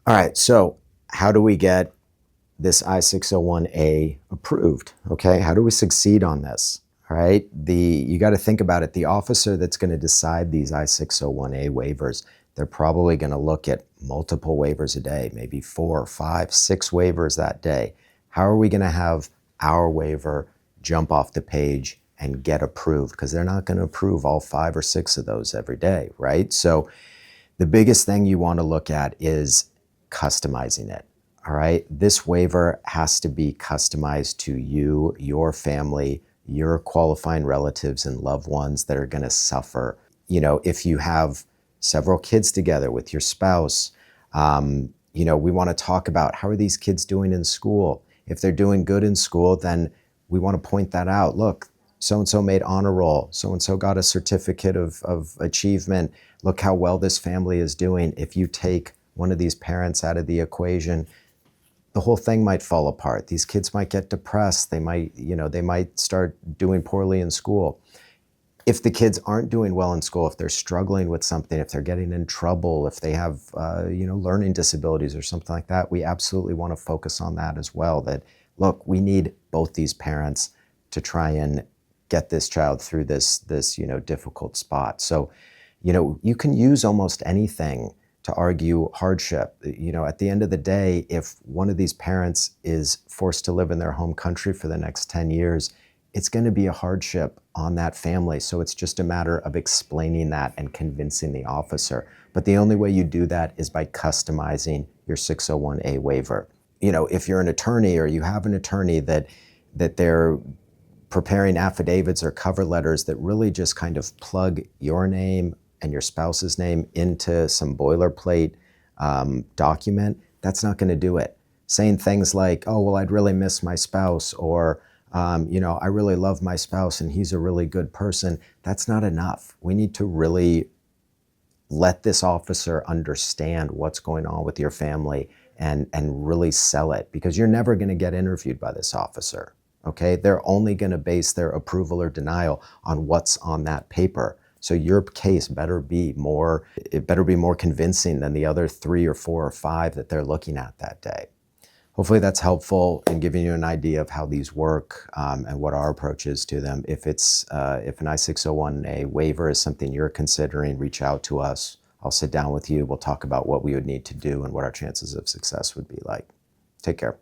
All right, so how do we get this I-601A approved? Okay, how do we succeed on this? All right, you got to think about it. The officer that's going to decide these I-601A waivers, they're probably going to look at multiple waivers a day, maybe 4, 5, 6 waivers that day. How are we going to have our waiver jump off the page and get approved? Because they're not going to approve all 5 or 6 of those every day, right? So the biggest thing you want to look at is customizing it. All right. This waiver has to be customized to you, your family, your qualifying relatives and loved ones that are going to suffer. If you have several kids together with your spouse, we want to talk about how are these kids doing in school. If they're doing good in school, then we want to point that out. Look, so-and-so made honor roll. So-and-so got a certificate of achievement. Look how well this family is doing. If you take one of these parents out of the equation, the whole thing might fall apart. These kids might get depressed. They might start doing poorly in school. If the kids aren't doing well in school, if they're struggling with something, if they're getting in trouble, if they have, learning disabilities or something like that, we absolutely want to focus on that as well. That, look, we need both these parents to try and get this child through this difficult spot. So, you can use almost anything to argue hardship. At the end of the day, if one of these parents is forced to live in their home country for the next 10 years, it's going to be a hardship on that family. So it's just a matter of explaining that and convincing the officer. But the only way you do that is by customizing your 601A waiver. If you're an attorney or you have an attorney that they're preparing affidavits or cover letters that really just kind of plug your name and your spouse's name into some boilerplate document, that's not going to do it. Saying things like, oh, well, I'd really miss my spouse, or, I really love my spouse and he's a really good person, that's not enough. We need to really let this officer understand what's going on with your family and really sell it, because you're never going to get interviewed by this officer. Okay, they're only going to base their approval or denial on what's on that paper. So your case better be more convincing than the other 3 or 4 or 5 that they're looking at that day. Hopefully that's helpful in giving you an idea of how these work and what our approach is to them. If an I-601A waiver is something you're considering, reach out to us. I'll sit down with you. We'll talk about what we would need to do and what our chances of success would be like. Take care.